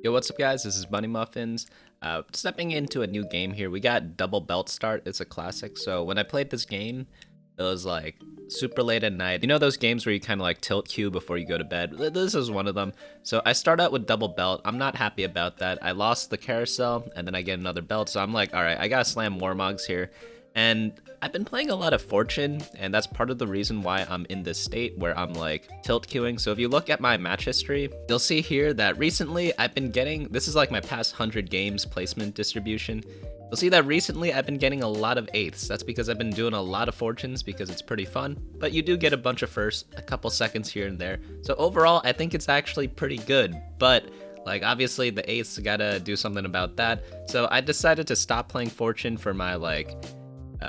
Yo, what's up guys? This is Bunny Muffins. Stepping into a new game here. We got Double Belt Start. It's a classic. So when I played this game, it was like super late at night. You know those games where you kind of like tilt queue before you go to bed? This is one of them. So I start out with Double Belt. I'm not happy about that. I lost the carousel and then I get another belt. So I'm like, all right, I gotta slam Warmogs here. And I've been playing a lot of Fortune, and that's part of the reason why I'm in this state where I'm like tilt queuing. So if you look at my match history, you'll see here that recently I've been getting, this is like my past 100 games placement distribution. You'll see that recently I've been getting a lot of 8ths. That's because I've been doing a lot of Fortunes because it's pretty fun, but you do get a bunch of firsts, a couple seconds here and there. So overall, I think it's actually pretty good, but like obviously the 8ths gotta do something about that. So I decided to stop playing Fortune for my like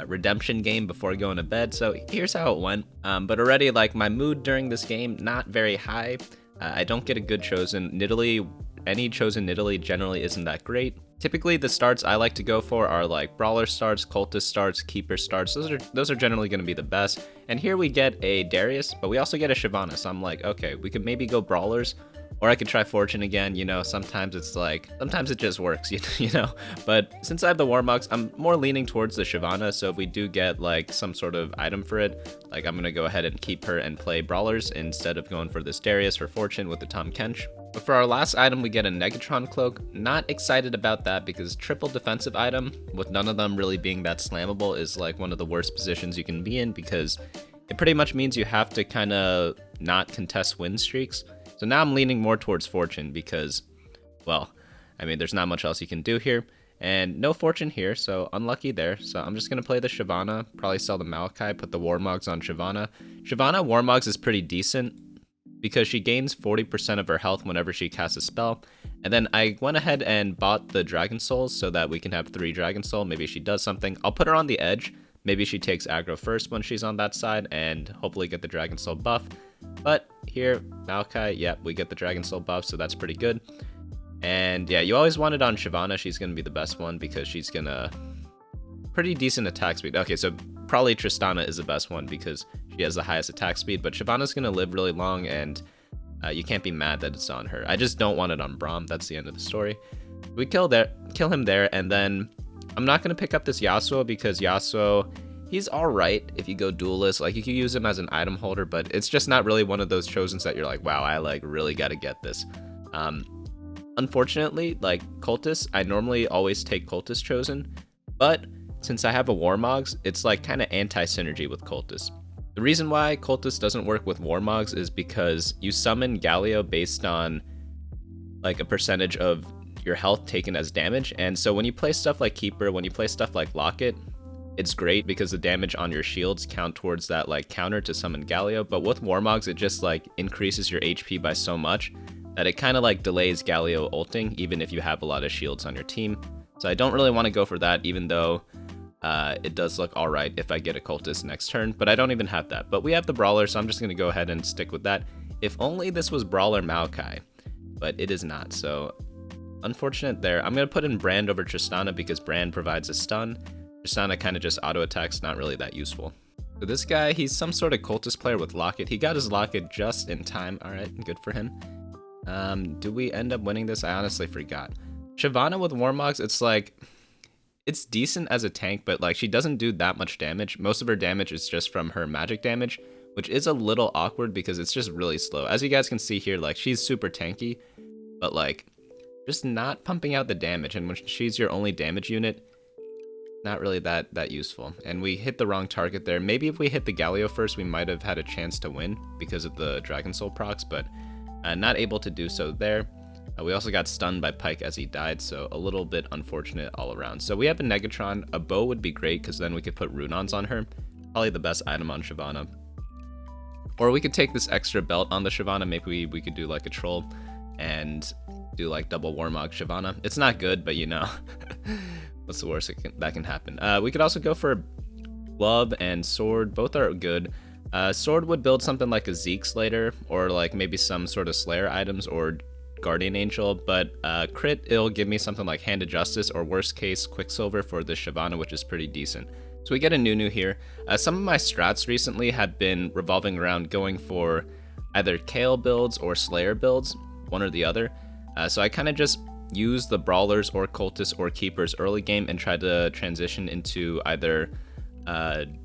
redemption game before going to bed. So here's how it went. But already like my mood during this game, not very high. I don't get a good chosen. Nidalee, any chosen Nidalee generally isn't that great. Typically the starts I like to go for are like brawler starts, cultist starts, keeper starts. Those are generally going to be the best. And here we get a Darius, but we also get a Shyvana. So I'm like, okay, we could maybe go brawlers. Or I could try Fortune again, you know, sometimes it's like, sometimes it just works, you know? But since I have the Warmogs, I'm more leaning towards the Shyvana, so if we do get like some sort of item for it, like I'm gonna go ahead and keep her and play Brawlers instead of going for this Darius for Fortune with the Tom Kench. But for our last item, we get a Negatron Cloak. Not excited about that because triple defensive item, with none of them really being that slammable, is like one of the worst positions you can be in because it pretty much means you have to kind of not contest win streaks. So now I'm leaning more towards Fortune because, well, I mean, there's not much else you can do here. And no Fortune here, so unlucky there. So I'm just going to play the Shyvana, probably sell the Maokai, put the Warmogs on Shyvana. Shyvana Warmogs is pretty decent because she gains 40% of her health whenever she casts a spell. And then I went ahead and bought the Dragon Souls so that we can have 3 Dragon Soul. Maybe she does something. I'll put her on the edge. Maybe she takes aggro first when she's on that side and hopefully get the Dragon Soul buff. But here, Maokai, yep, we get the Dragon Soul buff, so that's pretty good. And yeah, you always want it on Shyvana. She's going to be the best one because she's going to... pretty decent attack speed. Okay, so probably Tristana is the best one because she has the highest attack speed, but Shyvana's going to live really long and you can't be mad that it's on her. I just don't want it on Braum. That's the end of the story. We kill him there, and then I'm not going to pick up this Yasuo because Yasuo... he's alright if you go duelist, like you can use him as an item holder, but it's just not really one of those chosens that you're like, wow, I like really gotta get this. Unfortunately, like cultist, I normally always take cultist chosen, but since I have a Warmogs, it's like kind of anti-synergy with cultist. The reason why cultist doesn't work with Warmogs is because you summon Galio based on like a percentage of your health taken as damage, and so when you play stuff like Keeper, when you play stuff like Locket, it's great because the damage on your shields count towards that like counter to summon Galio, but with Warmogs it just like increases your HP by so much that it kind of like delays Galio ulting even if you have a lot of shields on your team. So I don't really want to go for that, even though it does look alright if I get a cultist next turn, but I don't even have that. But we have the Brawler, so I'm just going to go ahead and stick with that. If only this was Brawler Maokai, but it is not, so unfortunate there. I'm going to put in Brand over Tristana because Brand provides a stun. Tristana kind of just auto attacks, not really that useful. So this guy, he's some sort of cultist player with Locket. He got his Locket just in time. All right, good for him. Do we end up winning this? I honestly forgot. Shyvana with Warmogs, it's like, it's decent as a tank, but like she doesn't do that much damage. Most of her damage is just from her magic damage, which is a little awkward because it's just really slow. As you guys can see here, like she's super tanky, but like just not pumping out the damage. And when she's your only damage unit, not really that useful. And we hit the wrong target there. Maybe if we hit the Galio first, we might have had a chance to win because of the Dragon Soul procs, but not able to do so there. We also got stunned by Pyke as he died, so a little bit unfortunate all around. So we have a Negatron. A bow would be great because then we could put Runons on her. Probably the best item on Shyvana. Or we could take this extra belt on the Shyvana. Maybe we could do like a troll and do like double Warmog Shyvana. It's not good, but you know. What's the worst that can happen? We could also go for Glove and Sword. Both are good. Sword would build something like a Zeke Slater or like maybe some sort of Slayer items or Guardian Angel, but crit, it'll give me something like Hand of Justice or worst case Quicksilver for the Shyvana, which is pretty decent. So we get a Nunu here. Some of my strats recently have been revolving around going for either Kale builds or Slayer builds, one or the other. So I kind of just use the brawlers or cultists or keepers early game and try to transition into either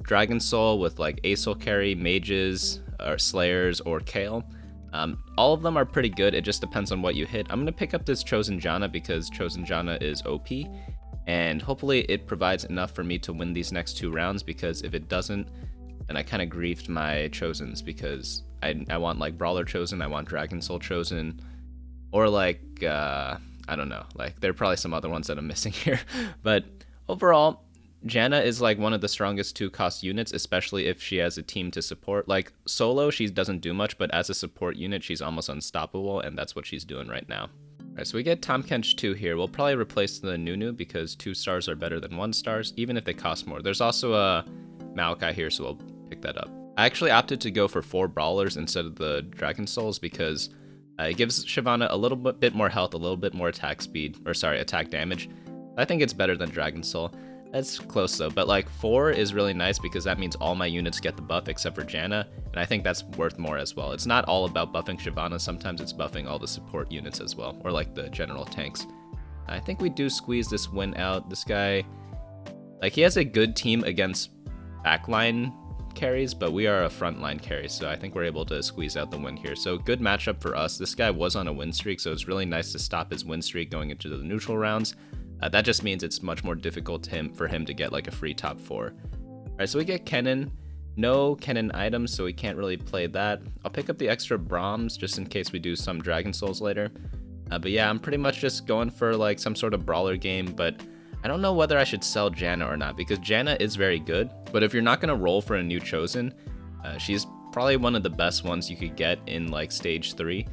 Dragon Soul with like ASOL carry, mages, or slayers, or Kale. All of them are pretty good. It just depends on what you hit. I'm going to pick up this Chosen Janna because Chosen Janna is OP, and hopefully it provides enough for me to win these next 2 rounds, because if it doesn't, then I kind of griefed my Chosens, because I want like Brawler Chosen, I want Dragon Soul Chosen, or like, I don't know, like there are probably some other ones that I'm missing here. But overall, Janna is like one of the strongest 2-cost units, especially if she has a team to support. Like solo, she doesn't do much, but as a support unit, she's almost unstoppable, and that's what she's doing right now. Alright, so we get Tahm Kench 2 here. We'll probably replace the Nunu because 2 stars are better than 1 stars, even if they cost more. There's also a Maokai here, so we'll pick that up. I actually opted to go for 4 brawlers instead of the Dragon Souls because it gives Shyvana a little bit more health, a little bit more attack speed, or sorry, attack damage. I think it's better than Dragon Soul. That's close though, but like 4 is really nice because that means all my units get the buff except for Janna, and I think that's worth more as well. It's not all about buffing Shyvana, sometimes it's buffing all the support units as well, or like the general tanks. I think we do squeeze this win out. This guy, like he has a good team against backline carries, but we are a frontline carry, so I think we're able to squeeze out the win here. So good matchup for us. This guy was on a win streak, so it's really nice to stop his win streak going into the neutral rounds. That just means it's much more difficult for him to get like a free top 4. Alright, so we get Kennen. No Kennen items, so we can't really play that. I'll pick up the extra Brahms just in case we do some Dragon Souls later. But yeah, I'm pretty much just going for like some sort of brawler game, but I don't know whether I should sell Janna or not, because Janna is very good, but if you're not going to roll for a new Chosen, she's probably one of the best ones you could get in like stage 3,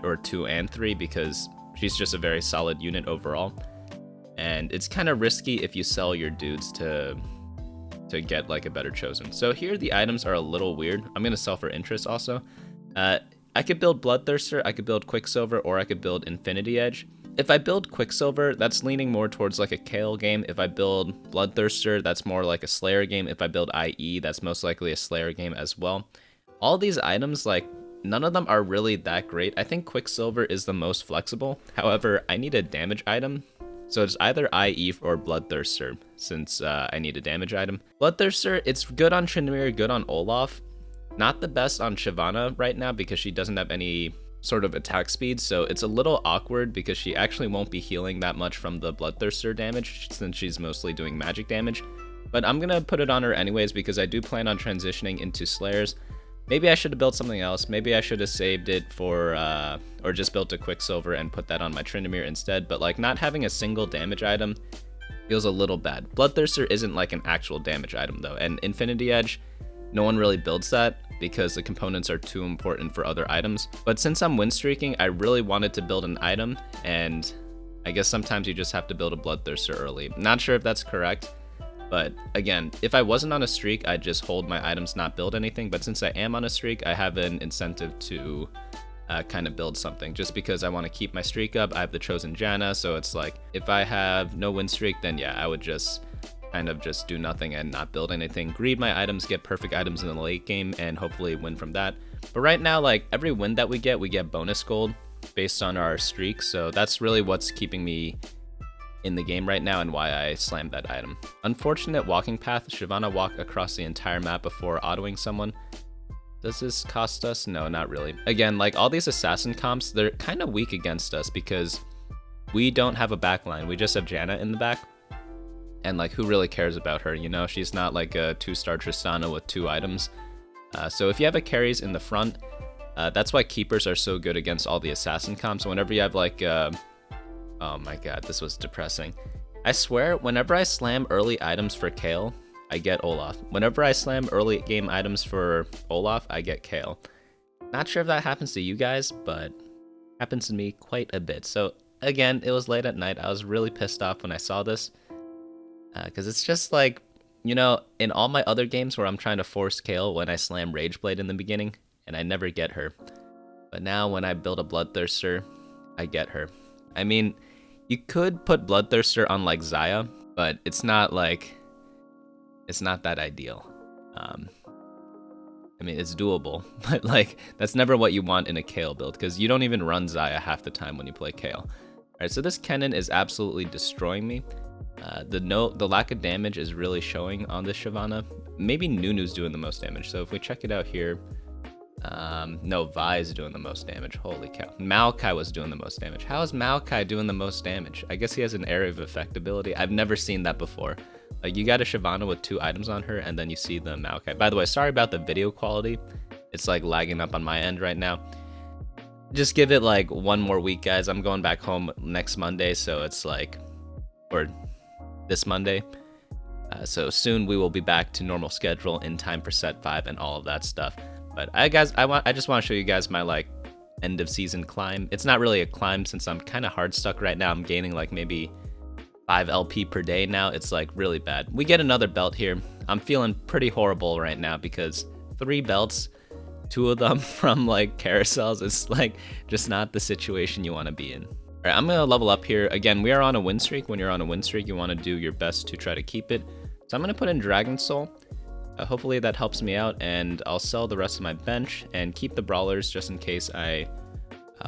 or 2 and 3, because she's just a very solid unit overall. And it's kind of risky if you sell your dudes to get like a better Chosen. So here the items are a little weird. I'm going to sell for interest also. I could build Bloodthirster, I could build Quicksilver, or I could build Infinity Edge. If I build Quicksilver, that's leaning more towards like a Kale game. If I build Bloodthirster, that's more like a Slayer game. If I build IE, that's most likely a Slayer game as well. All these items, like, none of them are really that great. I think Quicksilver is the most flexible. However, I need a damage item. So it's either IE or Bloodthirster, since I need a damage item. Bloodthirster, it's good on Tryndamere, good on Olaf. Not the best on Shyvana right now because she doesn't have any sort of attack speed, so it's a little awkward because she actually won't be healing that much from the Bloodthirster damage since she's mostly doing magic damage. But I'm gonna put it on her anyways because I do plan on transitioning into Slayers. Maybe I should have built something else. Maybe I should have saved it for, or just built a Quicksilver and put that on my Tryndamere instead. But like not having a single damage item feels a little bad. Bloodthirster isn't like an actual damage item though, and Infinity Edge, no one really builds that because the components are too important for other items. But since I'm win streaking, I really wanted to build an item, and I guess sometimes you just have to build a Bloodthirster early. Not sure if that's correct. But again, if I wasn't on a streak, I'd just hold my items, not build anything. But since I am on a streak, I have an incentive to kind of build something just because I want to keep my streak up. I have the Chosen Janna, so it's like if I have no win streak, then yeah, I would just kind of just do nothing and not build anything. Greed my items, get perfect items in the late game, and hopefully win from that. But right now, like every win that we get bonus gold based on our streak. So that's really what's keeping me in the game right now and why I slammed that item. Unfortunate walking path. Shyvana walk across the entire map before autoing someone. Does this cost us? No, not really. Again, like all these assassin comps, they're kind of weak against us because we don't have a backline. We just have Janna in the back. And like who really cares about her, you know? She's not like a 2-star Tristana with 2 items. So if you have a carries in the front, that's why keepers are so good against all the assassin comps. Whenever you have like oh my god, this was depressing. I swear, whenever I slam early items for Kale, I get Olaf. Whenever I slam early game items for Olaf, I get Kale. Not sure if that happens to you guys, but happens to me quite a bit. So again, it was late at night. I was really pissed off when I saw this. Because it's just like, you know, in all my other games where I'm trying to force Kale when I slam Rageblade in the beginning, and I never get her. But now when I build a Bloodthirster, I get her. I mean, you could put Bloodthirster on like Xayah, but it's not that ideal. I mean, it's doable, but like that's never what you want in a Kale build because you don't even run Xayah half the time when you play Kale. Alright, so this Kennen is absolutely destroying me. The lack of damage is really showing on this Shyvana. Maybe Nunu's doing the most damage. So if we check it out here, no, Vi is doing the most damage. Holy cow. Maokai was doing the most damage. How is Maokai doing the most damage? I guess he has an area of effect ability. I've never seen that before. Like, you got a Shyvana with 2 items on her, and then you see the Maokai. By the way, sorry about the video quality. It's like lagging up on my end right now. Just give it like 1 more week, guys. I'm going back home next Monday, so it's like, or this Monday. So soon we will be back to normal schedule in time for set 5 and all of that stuff. But I just want to show you guys my like end of season climb. It's not really a climb since I'm kind of hard stuck right now. I'm gaining like maybe 5 LP per day now. It's like really bad. We get another belt here. I'm feeling pretty horrible right now because 3 belts, 2 of them from like carousels. It's like just not the situation you want to be in. All right, I'm gonna level up here. Again, we are on a win streak. When you're on a win streak, you want to do your best to try to keep it. So I'm gonna put in Dragon Soul. Hopefully that helps me out, and I'll sell the rest of my bench and keep the brawlers just in case I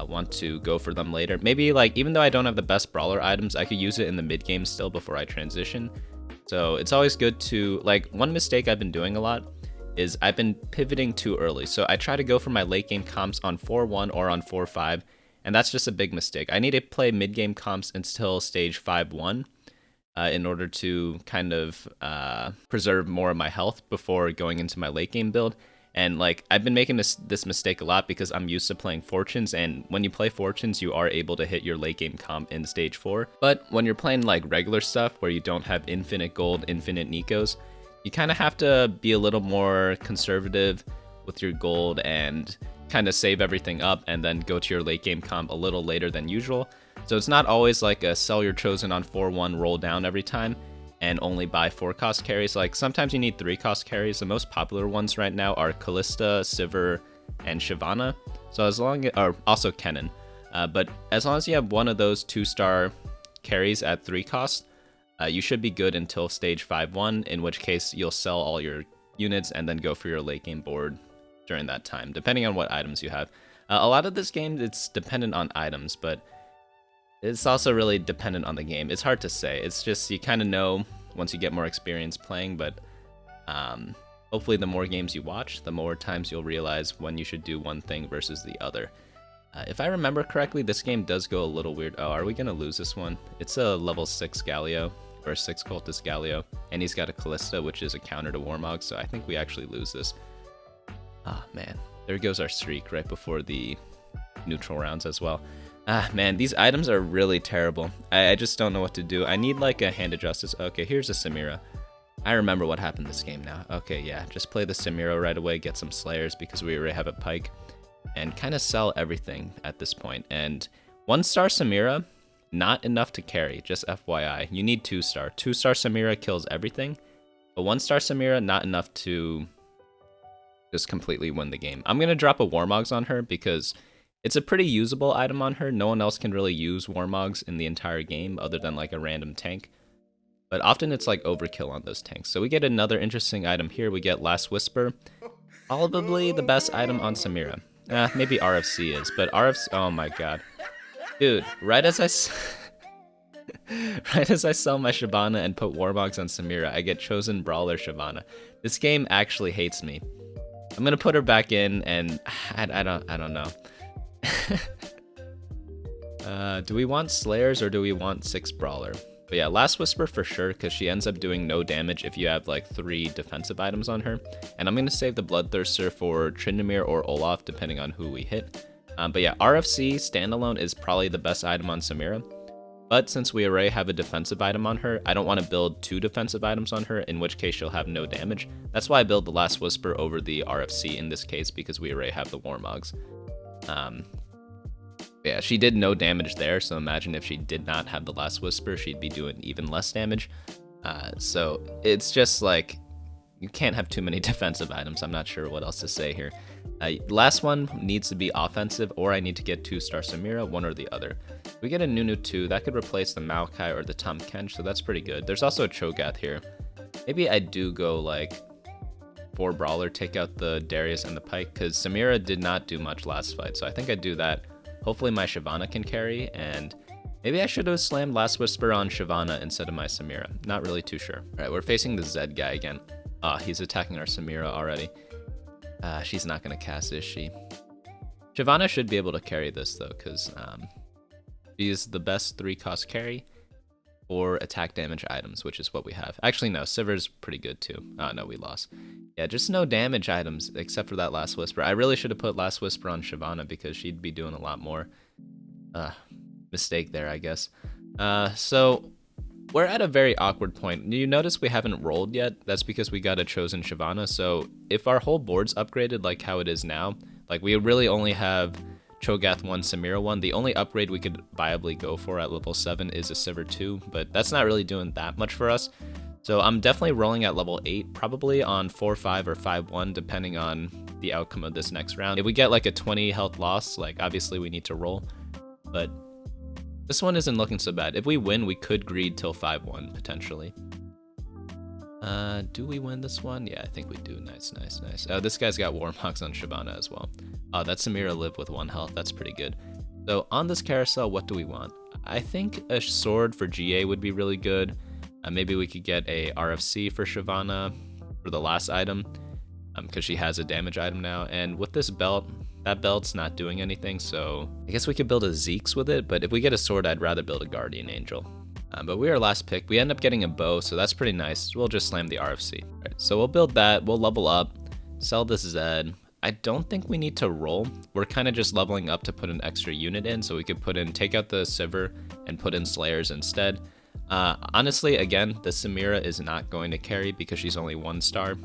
want to go for them later. Maybe like, even though I don't have the best brawler items, I could use it in the mid game still before I transition. So it's always good to, like, one mistake I've been doing a lot is I've been pivoting too early. So I try to go for my late game comps on 4-1 or on 4-5, and that's just a big mistake. I need to play mid game comps until stage 5-1 in order to kind of preserve more of my health before going into my late game build. And like, I've been making this mistake a lot because I'm used to playing Fortunes, and when you play Fortunes, you are able to hit your late game comp in stage 4. But when you're playing like regular stuff where you don't have infinite gold, infinite Nikos, you kind of have to be a little more conservative with your gold and kind of save everything up and then go to your late game comp a little later than usual. So it's not always like a sell your chosen on 4-1 roll down every time and only buy 4 cost carries. Like, sometimes you need 3 cost carries. The most popular ones right now are Kalista, Sivir, and Shyvana. So as long as, or also Kennen. But as long as you have one of those 2-star carries at 3 cost, you should be good until stage 5-1, in which case you'll sell all your units and then go for your late game board during that time, depending on what items you have. A lot of this game, it's dependent on items, but it's also really dependent on the game. It's hard to say. It's just, you kind of know once you get more experience playing, but hopefully the more games you watch, the more times you'll realize when you should do one thing versus the other. If I remember correctly, this game does go a little weird. Oh, are we going to lose this one? It's a level 6 Galio, or a 6 Cultist Galio, and he's got a Kalista, which is a counter to Warmog, so I think we actually lose this. Ah, man. There goes our streak right before the neutral rounds as well. Ah, man, these items are really terrible. I just don't know what to do. I need like a Hand of Justice. Okay, here's a Samira. I remember what happened this game now. Okay, yeah, just play the Samira right away, get some Slayers because we already have a Pike, and kind of sell everything at this point. And 1-star Samira, not enough to carry, just FYI. You need 2-star. 2-star Samira kills everything, but 1-star Samira, not enough to just completely win the game. I'm going to drop a Warmogs on her because it's a pretty usable item on her. No one else can really use Warmogs in the entire game other than like a random tank. But often it's like overkill on those tanks. So we get another interesting item here. We get Last Whisper. Probably the best item on Samira. Maybe RFC is, but RFC, oh my god. Dude, right as I sell my Shyvana and put Warmogs on Samira, I get chosen Brawler Shyvana. This game actually hates me. I'm gonna put her back in, and I don't know. Do we want Slayers or do we want 6 Brawler? But yeah, Last Whisper for sure, because she ends up doing no damage if you have like 3 defensive items on her. And I'm gonna save the Bloodthirster for Tryndamere or Olaf, depending on who we hit. But yeah, RFC standalone is probably the best item on Samira. But since we already have a defensive item on her, I don't want to build 2 defensive items on her, in which case she'll have no damage. That's why I build the Last Whisper over the RFC in this case, because we already have the Warmogs. Yeah, she did no damage there, so imagine if she did not have the Last Whisper, she'd be doing even less damage. So it's just like, you can't have too many defensive items. I'm not sure what else to say here. Last one needs to be offensive, or I need to get 2-star Samira, one or the other. We get a Nunu 2, that could replace the Maokai or the Tahm Kench, so that's pretty good. There's also a Cho'Gath here. Maybe I do go like 4 brawler, take out the Darius and the Pike, because Samira did not do much last fight, so I think I'd do that. Hopefully my Shyvana can carry, and maybe I should have slammed Last Whisper on Shyvana instead of my Samira. Not really too sure. Alright, we're facing the Zed guy again. He's attacking our Samira already. She's not going to cast, is she? Shyvana should be able to carry this, though, because she's the best 3-cost carry for attack damage items, which is what we have. Actually, no, Sivir's pretty good, too. No, we lost. Yeah, just no damage items, except for that Last Whisper. I really should have put Last Whisper on Shyvana, because she'd be doing a lot more. Mistake there, I guess. So we're at a very awkward point. You notice we haven't rolled yet? That's because we got a chosen Shyvana. So if our whole board's upgraded like how it is now, like we really only have Cho'Gath 1, Samira 1. The only upgrade we could viably go for at level 7 is a Sivir 2, but that's not really doing that much for us. So I'm definitely rolling at level 8, probably on 4-5 or 5-1, depending on the outcome of this next round. If we get like a 20 health loss, like obviously we need to roll, but this one isn't looking so bad. If we win, we could greed till 5-1, potentially. Do we win this one? Yeah, I think we do. Nice, nice, nice. Oh, this guy's got Warmox on Shyvana as well. Oh, that's Samira live with 1 health. That's pretty good. So on this carousel, what do we want? I think a sword for GA would be really good. Maybe we could get a RFC for Shyvana for the last item, because she has a damage item now. And with this belt, that belt's not doing anything, so I guess we could build a Zeke's with it, but if we get a sword, I'd rather build a Guardian Angel. But we are last pick. We end up getting a bow, so that's pretty nice. We'll just slam the RFC. Right, so we'll build that. We'll level up, sell this Zed. I don't think we need to roll. We're kind of just leveling up to put an extra unit in, so we could take out the Sivir and put in Slayers instead. Honestly, again, the Samira is not going to carry because she's only 1 star.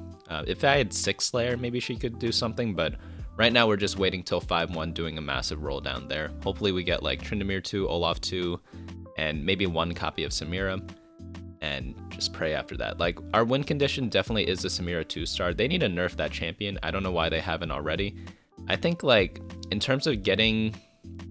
If I had 6 Slayer, maybe she could do something, but right now we're just waiting till 5-1, doing a massive roll down there. Hopefully we get like Tryndamere 2, Olaf 2, and maybe 1 copy of Samira, and just pray after that. Like, our win condition definitely is the Samira 2-star. They need to nerf that champion. I don't know why they haven't already. I think, like, in terms of getting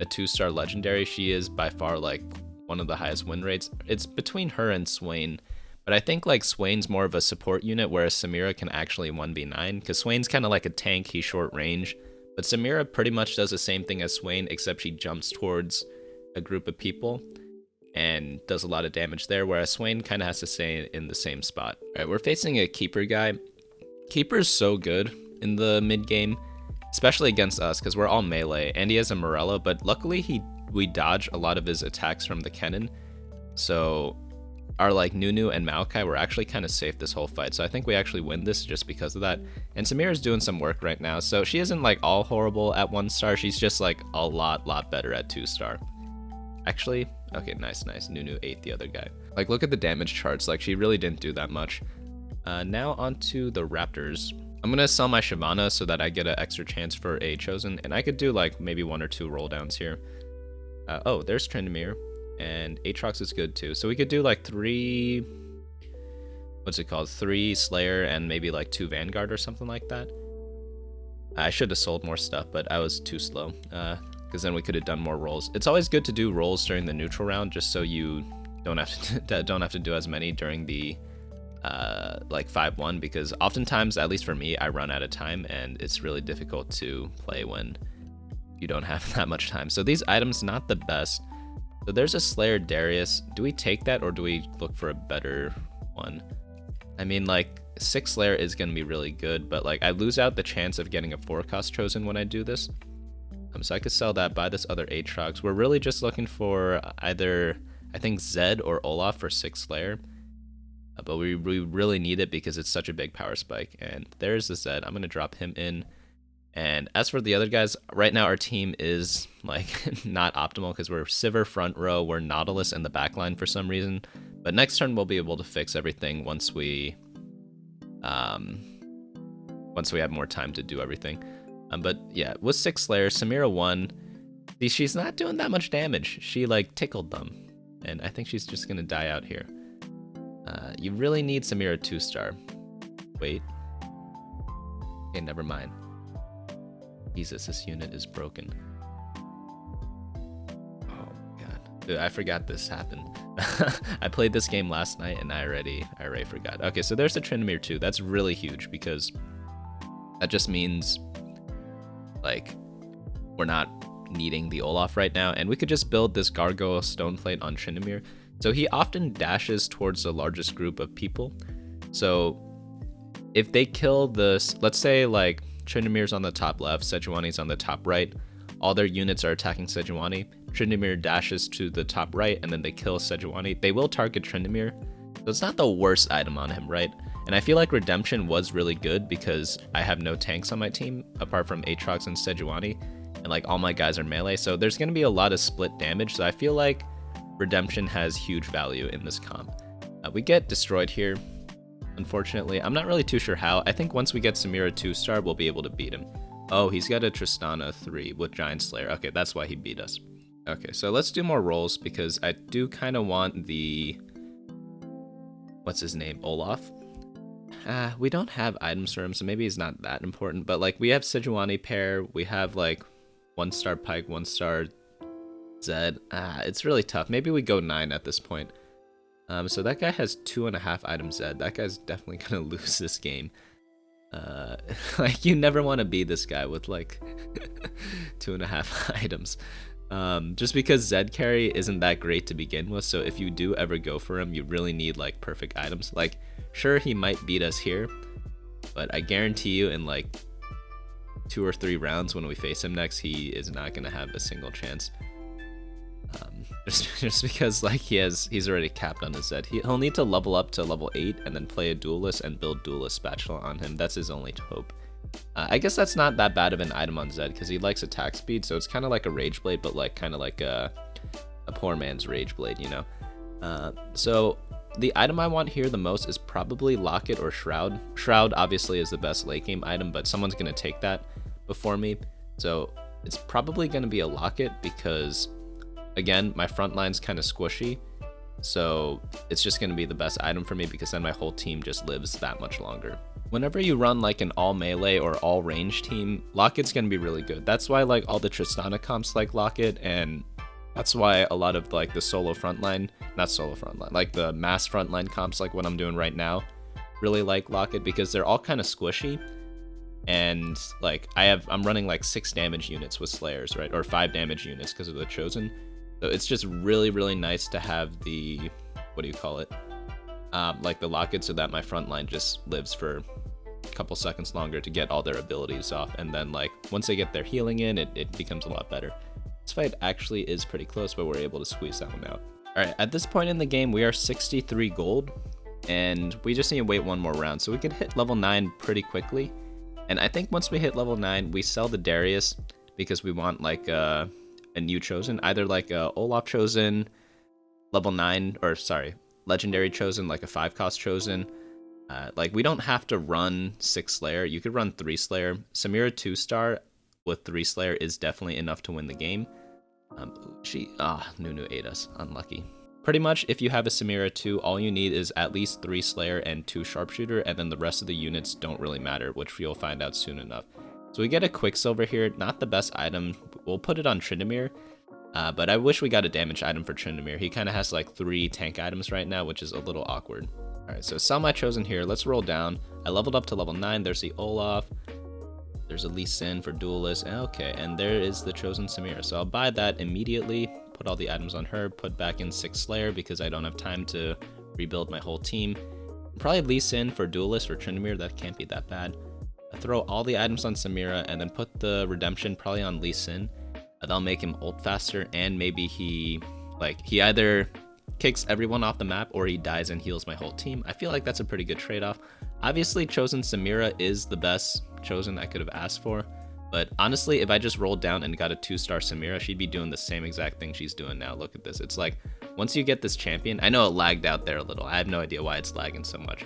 a 2-star legendary, she is by far, like, one of the highest win rates. It's between her and Swain, but I think, like, Swain's more of a support unit, whereas Samira can actually 1v9, because Swain's kind of like a tank. He's short range, but Samira pretty much does the same thing as Swain, except she jumps towards a group of people and does a lot of damage there, whereas Swain kind of has to stay in the same spot. All right, we're facing a Keeper guy. Keeper's so good in the mid game, especially against us, because we're all melee, and he has a Morella, but luckily we dodge a lot of his attacks from the Kennen, so our like Nunu and Maokai were actually kind of safe this whole fight, so I think we actually win this just because of that. And Samira's doing some work right now, so she isn't like all horrible at 1-star, she's just like a lot better at 2-star. Actually, okay, nice. Nunu ate the other guy. Like, look at the damage charts. Like, she really didn't do that much. Now onto the Raptors. I'm gonna sell my Shyvana so that I get an extra chance for a chosen, and I could do like maybe 1 or 2 roll downs here. Oh, there's Tryndamere, and Aatrox is good too. So we could do like 3, what's it called? 3 Slayer and maybe like 2 Vanguard or something like that. I should have sold more stuff, but I was too slow. Because then we could have done more rolls. It's always good to do rolls during the neutral round, just so you don't have to do as many during the like 5-1, because oftentimes, at least for me, I run out of time, and it's really difficult to play when you don't have that much time. So these items, not the best. So there's a Slayer Darius. Do we take that, or do we look for a better one? I mean, like, 6 Slayer is going to be really good, but like I lose out the chance of getting a 4-cost chosen when I do this. So I could sell that, buy this other Aatrox. We're really just looking for either, I think, Zed or Olaf for 6 Slayer. But we really need it because it's such a big power spike. And there's the Zed. I'm going to drop him in. And as for the other guys, right now our team is like not optimal because we're Sivir front row, we're Nautilus in the back line for some reason. But next turn we'll be able to fix everything once we have more time to do everything. But yeah, with 6 Slayer, Samira 1, see, she's not doing that much damage. She like tickled them, and I think she's just gonna die out here. You really need Samira 2-star. Wait. Okay, never mind. Jesus, this unit is broken. Oh god, dude, I forgot this happened. I played this game last night and I already forgot. Okay, so there's the Tryndamere 2. That's really huge because That just means like we're not needing the Olaf right now, and we could just build this Gargoyle Stoneplate on Tryndamere. So he often dashes towards the largest group of people. So if they kill this, let's say like Tryndamere's on the top left, Sejuani's on the top right, all their units are attacking Sejuani. Tryndamere dashes to the top right, and then they kill Sejuani. They will target Tryndamere, so it's not the worst item on him, right? And I feel like Redemption was really good because I have no tanks on my team apart from Aatrox and Sejuani, and like all my guys are melee, so there's going to be a lot of split damage. So I feel like Redemption has huge value in this comp. We get destroyed here, unfortunately. I'm not really too sure how. I think once we get Samira 2-star, we'll be able to beat him. Oh, he's got a Tristana 3 with Giant Slayer. Okay, that's why he beat us. Okay, so let's do more rolls because I do kind of want the... what's his name? Olaf? We don't have items for him, so maybe he's not that important. But like, we have Sejuani pair. We have like 1-star Pike, 1-star Zed. It's really tough. Maybe we go 9 at this point. So that guy has 2.5 items Zed. That guy's definitely gonna lose this game. Like, you never want to be this guy with like 2.5 items. Just because Zed carry isn't that great to begin with, so if you do ever go for him, you really need like perfect items. Like, sure, he might beat us here, but I guarantee you in like 2 or 3 rounds when we face him next, he is not gonna have a single chance. Just because like he's already capped on his Zed. He'll need to level up to level 8 and then play a Duelist and build Duelist Spatula on him. That's his only hope. I guess that's not that bad of an item on Zed because he likes attack speed, so it's kind of like a Rage Blade, but like kind of like a poor man's Rage Blade, you know? So the item I want here the most is probably Locket or Shroud. Shroud obviously is the best late game item, but someone's going to take that before me. So it's probably going to be a Locket because, again, my front line's kind of squishy. So it's just going to be the best item for me because then my whole team just lives that much longer. Whenever you run like an all melee or all range team, Locket's going to be really good. That's why like all the Tristana comps like Locket, and that's why a lot of like the solo frontline, not solo frontline, like the mass frontline comps like what I'm doing right now, really like Locket because they're all kind of squishy. And like I'm running like 6 damage units with Slayers, right? Or 5 damage units because of the Chosen. So it's just really, really nice to have the, what do you call it? Like the Locket, so that my front line just lives for a couple seconds longer to get all their abilities off. And then like once they get their healing in, it becomes a lot better. This fight actually is pretty close, but we're able to squeeze that one out. All right, at this point in the game, we are 63 gold, and we just need to wait one more round. So we can hit level 9 pretty quickly. And I think once we hit level 9, we sell the Darius because we want like a new Chosen, either like a Olaf Chosen, level 9, or sorry, Legendary Chosen, like a 5-cost Chosen. Like, we don't have to run 6 Slayer. You could run 3 Slayer. Samira 2-star with 3 Slayer is definitely enough to win the game. Nunu ate us. Unlucky. Pretty much, if you have a Samira 2, all you need is at least 3 Slayer and 2 Sharpshooter, and then the rest of the units don't really matter, which you'll find out soon enough. So we get a Quicksilver here. Not the best item. We'll put it on Tryndamere. But I wish we got a damage item for Tryndamere. He kind of has like 3 tank items right now, which is a little awkward. Alright, so sell my Chosen here. Let's roll down. I leveled up to level 9. There's the Olaf. There's a Lee Sin for Duelist. Okay, and there is the Chosen Samira. So I'll buy that immediately. Put all the items on her. Put back in 6 Slayer because I don't have time to rebuild my whole team. Probably Lee Sin for Duelist for Tryndamere. That can't be that bad. I throw all the items on Samira and then put the Redemption probably on Lee Sin. That'll make him ult faster, and maybe he either kicks everyone off the map or he dies and heals my whole team. I feel like that's a pretty good trade-off. Obviously, Chosen Samira is the best Chosen I could have asked for, but honestly, if I just rolled down and got a 2-star Samira, she'd be doing the same exact thing she's doing now. Look at this. It's like, once you get this champion, I know it lagged out there a little. I have no idea why it's lagging so much.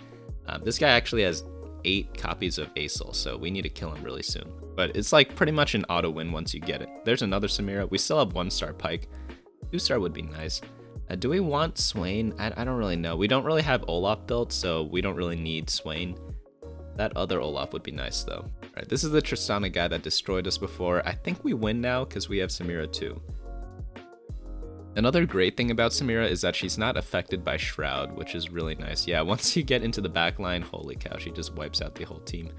This guy actually has 8 copies of Aesol, so we need to kill him really soon. But it's like pretty much an auto win once you get it. There's another Samira. We still have 1-star Pike. 2-star would be nice. Do we want Swain? I don't really know. We don't really have Olaf built, so we don't really need Swain. That other Olaf would be nice though. Alright, this is the Tristana guy that destroyed us before. I think we win now because we have Samira too. Another great thing about Samira is that she's not affected by Shroud, which is really nice. Yeah, once you get into the back line, holy cow, she just wipes out the whole team.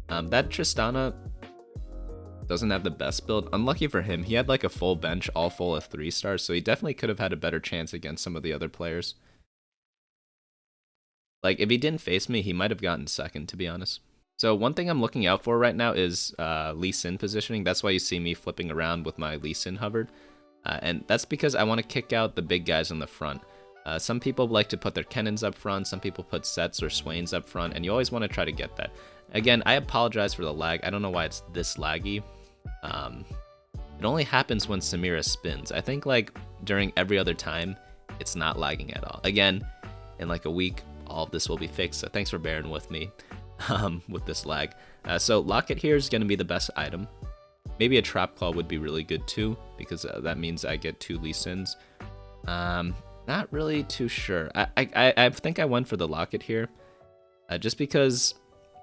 That Tristana doesn't have the best build. Unlucky for him, he had like a full bench, all full of 3-stars, so he definitely could have had a better chance against some of the other players. Like, if he didn't face me, he might have gotten second, to be honest. So one thing I'm looking out for right now is Lee Sin positioning. That's why you see me flipping around with my Lee Sin hovered. And that's because I want to kick out the big guys in the front. Some people like to put their Kennons up front, some people put Sets or Swains up front, and you always want to try to get that. Again, I apologize for the lag. I don't know why it's this laggy. It only happens when Samira spins. I think like during every other time, it's not lagging at all. Again, in like a week, all of this will be fixed, so thanks for bearing with me with this lag. So Locket here is going to be the best item. Maybe a Trap Claw would be really good too, because that means I get 2 Lee Sins. Not really too sure. I think I went for the Locket here, just because,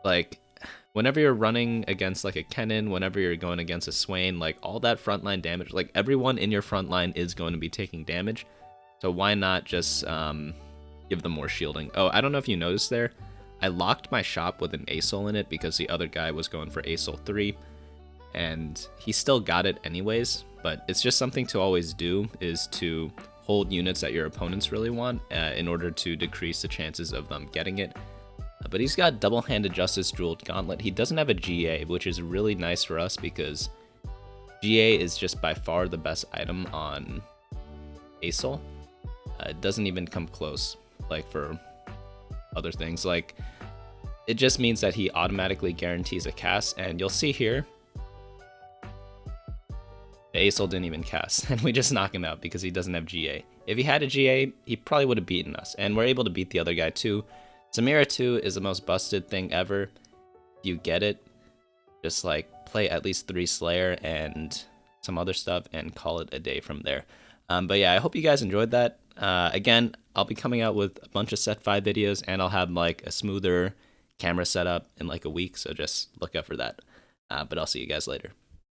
like, whenever you're running against like a Kennen, whenever you're going against a Swain, like all that frontline damage, like everyone in your front line is going to be taking damage. So why not just give them more shielding? Oh, I don't know if you noticed there, I locked my shop with an ASOL in it because the other guy was going for ASOL 3, and he still got it anyways. But it's just something to always do, is to hold units that your opponents really want in order to decrease the chances of them getting it. But he's got double-handed Justice Jeweled Gauntlet. He doesn't have a GA, which is really nice for us because GA is just by far the best item on ASOL. It doesn't even come close, like for other things. Like, it just means that he automatically guarantees a cast, and you'll see here, the ASOL didn't even cast, and we just knock him out because he doesn't have GA. If he had a GA, he probably would have beaten us, and we're able to beat the other guy too. Samira 2 is the most busted thing ever. If you get it, just like play at least 3 Slayer and some other stuff and call it a day from there. But yeah, I hope you guys enjoyed that. Again, I'll be coming out with a bunch of set 5 videos, and I'll have like a smoother camera setup in like a week, so just look out for that. But I'll see you guys later.